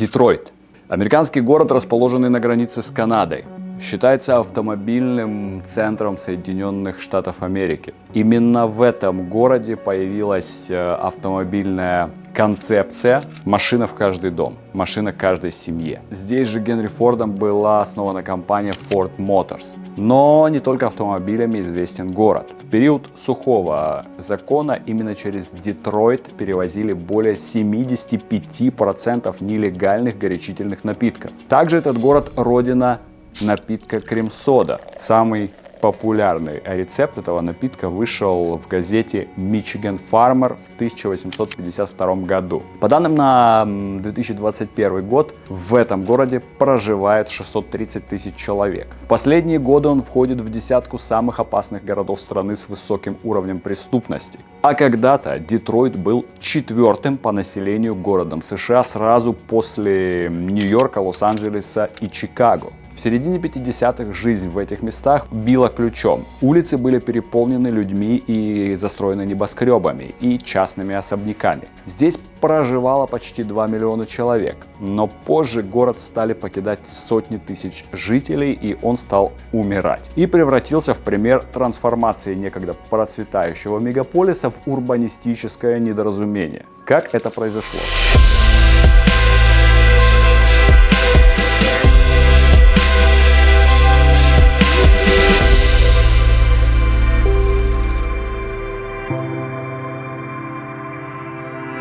Детройт. Американский город, расположенный на границе с Канадой. Считается автомобильным центром Соединенных Штатов Америки. Именно в этом городе появилась автомобильная концепция «машина в каждый дом», «машина каждой семье». Здесь же Генри Фордом была основана компания Ford Motors. Но не только автомобилями известен город. В период сухого закона именно через Детройт перевозили более 75% нелегальных горячительных напитков. Также этот город – родина напитка крем-сода. Самый популярный рецепт этого напитка вышел в газете Michigan Farmer в 1852 году. По данным на 2021 год, в этом городе проживает 630 тысяч человек. В последние годы он входит в десятку самых опасных городов страны с высоким уровнем преступности. А когда-то Детройт был 4-м по населению городом США сразу после Нью-Йорка, Лос-Анджелеса и Чикаго. В середине 50-х жизнь в этих местах била ключом. Улицы были переполнены людьми и застроены небоскребами и частными особняками. Здесь проживало почти 2 миллиона человек, но позже город стали покидать сотни тысяч жителей, и он стал умирать. И превратился в пример трансформации некогда процветающего мегаполиса в урбанистическое недоразумение. Как это произошло?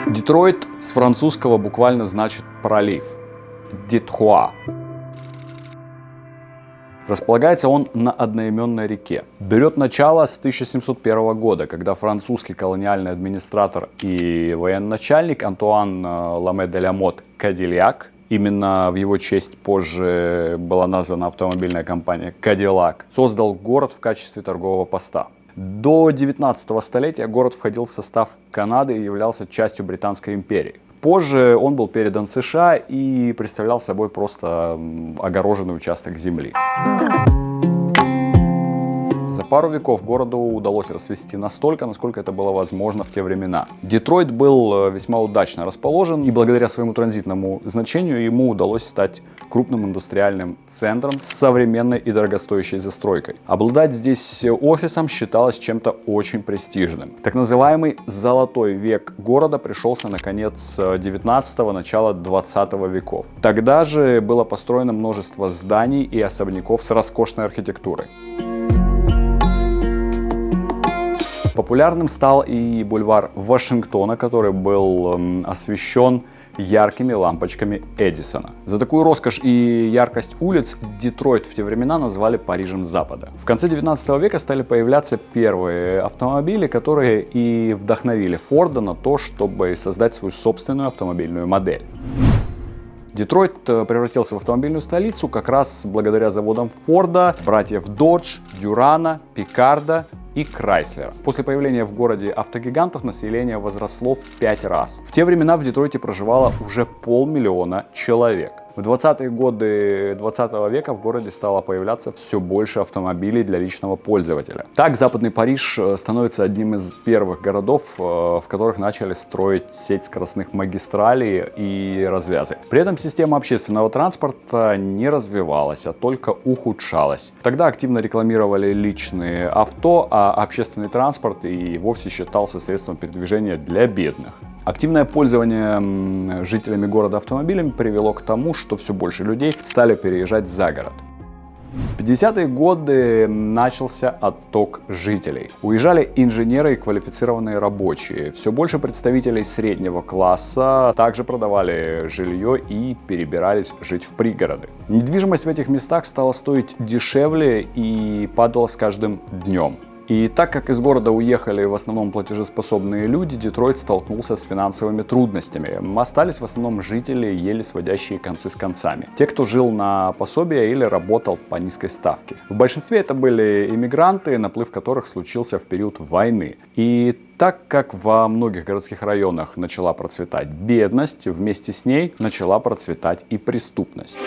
Детройт с французского буквально значит пролив. Детруа. Располагается он на одноименной реке. Берет начало с 1701 года, когда французский колониальный администратор и военачальник Антуан Ламе де ля Мот Кадильяк, именно в его честь позже была названа автомобильная компания Cadillac, создал город в качестве торгового поста. До 19 столетия город входил в состав Канады и являлся частью Британской империи. Позже он был передан США и представлял собой просто огороженный участок земли. За пару веков городу удалось расцвести настолько, насколько это было возможно в те времена. Детройт был весьма удачно расположен, и благодаря своему транзитному значению ему удалось стать крупным индустриальным центром с современной и дорогостоящей застройкой. Обладать здесь офисом считалось чем-то очень престижным. Так называемый «золотой век» города пришелся на конец 19-го, начало 20 веков. Тогда же было построено множество зданий и особняков с роскошной архитектурой. Популярным стал и бульвар Вашингтона, который был освещен яркими лампочками Эдисона. За такую роскошь и яркость улиц Детройт в те времена назвали Парижем Запада. В конце 19 века стали появляться первые автомобили, которые и вдохновили Форда на то, чтобы создать свою собственную автомобильную модель. Детройт превратился в автомобильную столицу как раз благодаря заводам Форда, братьев Додж, Дюрана, Пикарда и Крайслера. После появления в городе автогигантов население возросло в 5 раз. В те времена в Детройте проживало уже 500 000 человек. В 20-е годы 20 века в городе стало появляться все больше автомобилей для личного пользователя. Так, Западный Париж становится одним из первых городов, в которых начали строить сеть скоростных магистралей и развязок. При этом система общественного транспорта не развивалась, а только ухудшалась. Тогда активно рекламировали личные авто, а общественный транспорт и вовсе считался средством передвижения для бедных. Активное пользование жителями города автомобилями привело к тому, что все больше людей стали переезжать за город. В 50-е годы начался отток жителей. Уезжали инженеры и квалифицированные рабочие. Все больше представителей среднего класса также продавали жилье и перебирались жить в пригороды. Недвижимость в этих местах стала стоить дешевле и падала с каждым днем. И так как из города уехали в основном платежеспособные люди, Детройт столкнулся с финансовыми трудностями. Остались в основном жители, еле сводящие концы с концами. Те, кто жил на пособие или работал по низкой ставке. В большинстве это были иммигранты, наплыв которых случился в период войны. И так как во многих городских районах начала процветать бедность, вместе с ней начала процветать и преступность.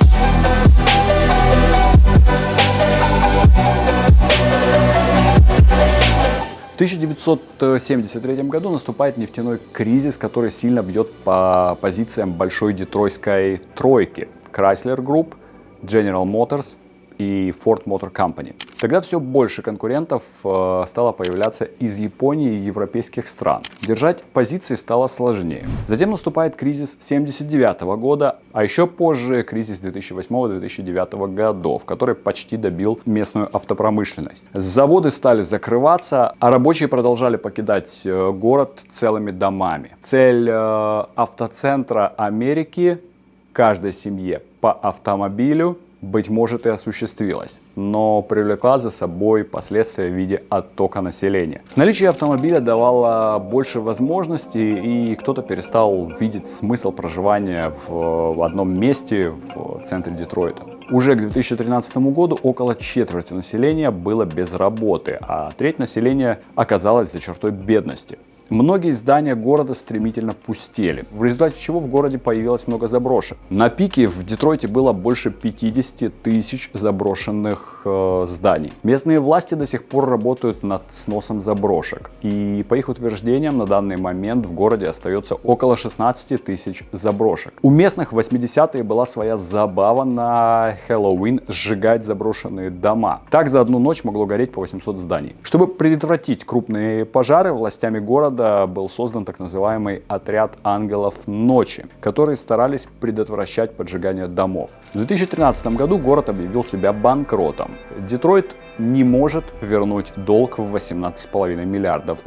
В 1973 году наступает нефтяной кризис, который сильно бьет по позициям большой детройтской тройки Chrysler Group, General Motors и Ford Motor Company. Тогда все больше конкурентов стало появляться из Японии и европейских стран. Держать позиции стало сложнее. Затем наступает кризис 1979 года, а еще позже кризис 2008-2009 годов, который почти добил местную автопромышленность. Заводы стали закрываться, а рабочие продолжали покидать город целыми домами. Цель автоцентра Америки — каждой семье по автомобилю быть может и осуществилась, но привлекла за собой последствия в виде оттока населения. Наличие автомобиля давало больше возможностей, и кто-то перестал видеть смысл проживания в одном месте в центре Детройта. Уже к 2013 году около четверти населения было без работы, а треть населения оказалась за чертой бедности. Многие здания города стремительно пустели, в результате чего в городе появилось много заброшек. На пике в Детройте было больше 50 тысяч заброшенных зданий. Местные власти до сих пор работают над сносом заброшек. И по их утверждениям на данный момент в городе остается около 16 тысяч заброшек. У местных в 80-е была своя забава на Хэллоуин — сжигать заброшенные дома. Так за одну ночь могло гореть по 800 зданий. Чтобы предотвратить крупные пожары, властями города был создан так называемый отряд ангелов ночи, которые старались предотвращать поджигание домов. В 2013 году город объявил себя банкротом. Детройт не может вернуть долг в $18,5 миллиардов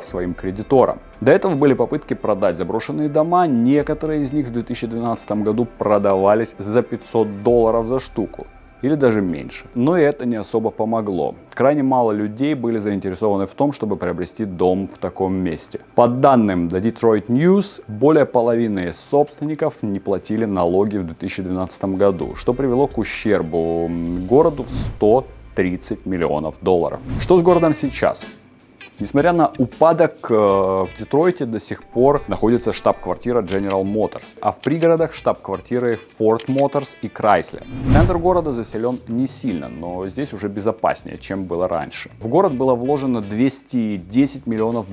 своим кредиторам. До этого были попытки продать заброшенные дома, некоторые из них в 2012 году продавались за $500 за штуку. Или даже меньше. Но и это не особо помогло. Крайне мало людей были заинтересованы в том, чтобы приобрести дом в таком месте. По данным The Detroit News, более половины собственников не платили налоги в 2012 году, что привело к ущербу городу в $130 миллионов. Что с городом сейчас? Несмотря на упадок, в Детройте до сих пор находится штаб-квартира General Motors, а в пригородах штаб-квартиры Ford Motors и Chrysler. Центр города заселен не сильно, но здесь уже безопаснее, чем было раньше. В город было вложено $210 миллионов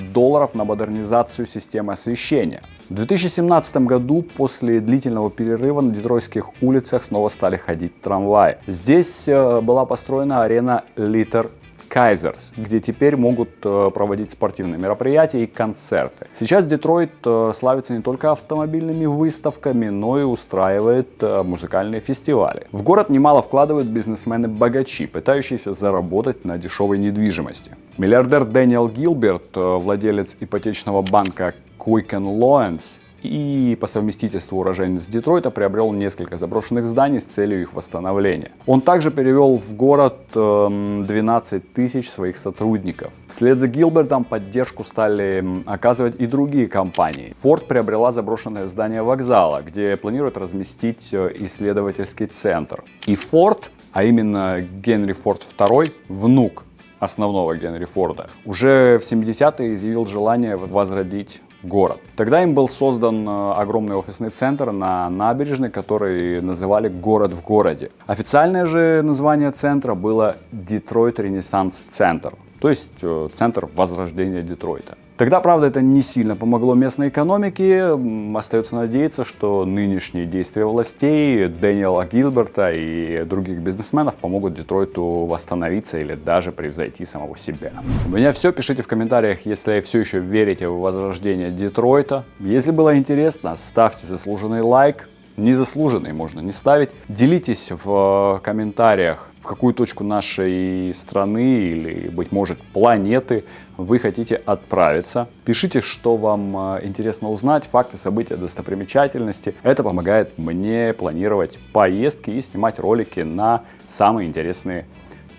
на модернизацию системы освещения. В 2017 году после длительного перерыва на детройтских улицах снова стали ходить трамваи. Здесь была построена арена Little Caesars, где теперь могут проводить спортивные мероприятия и концерты. Сейчас Детройт славится не только автомобильными выставками, но и устраивает музыкальные фестивали. В город немало вкладывают бизнесмены-богачи, пытающиеся заработать на дешевой недвижимости. Миллиардер Дэниел Гилберт, владелец ипотечного банка Quicken Loans и по совместительству уроженец Детройта, приобрел несколько заброшенных зданий с целью их восстановления. Он также перевел в город 12 тысяч своих сотрудников. Вслед за Гилбертом поддержку стали оказывать и другие компании. Ford приобрела заброшенное здание вокзала, где планирует разместить исследовательский центр. И Ford, а именно Генри Форд II, внук основного Генри Форда, уже в 70-е изъявил желание возродить город. Тогда им был создан огромный офисный центр на набережной, который называли «Город в городе». Официальное же название центра было Детройт Ренессанс Центр, то есть центр возрождения Детройта. Тогда, правда, это не сильно помогло местной экономике. Остается надеяться, что нынешние действия властей, Дэниела Гилберта и других бизнесменов помогут Детройту восстановиться или даже превзойти самого себя. У меня все. Пишите в комментариях, если все еще верите в возрождение Детройта. Если было интересно, ставьте заслуженный лайк. Незаслуженный можно не ставить. Делитесь в комментариях, в какую точку нашей страны или, быть может, планеты вы хотите отправиться. Пишите, что вам интересно узнать, факты, события, достопримечательности. Это помогает мне планировать поездки и снимать ролики на самые интересные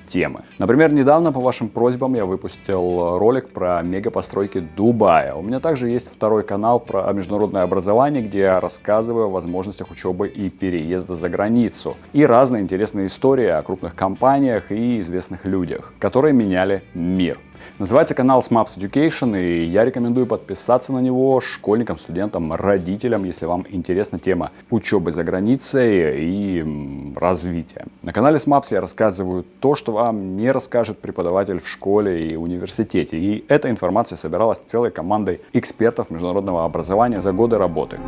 темы. Например, недавно по вашим просьбам я выпустил ролик про мегапостройки Дубая. У меня также есть второй канал про международное образование, где я рассказываю о возможностях учебы и переезда за границу. И разные интересные истории о крупных компаниях и известных людях, которые меняли мир. Называется канал SMAPS Education, и я рекомендую подписаться на него школьникам, студентам, родителям, если вам интересна тема учебы за границей и развития. На канале SMAPS я рассказываю то, что вам не расскажет преподаватель в школе и университете. И эта информация собиралась целой командой экспертов международного образования за годы работы.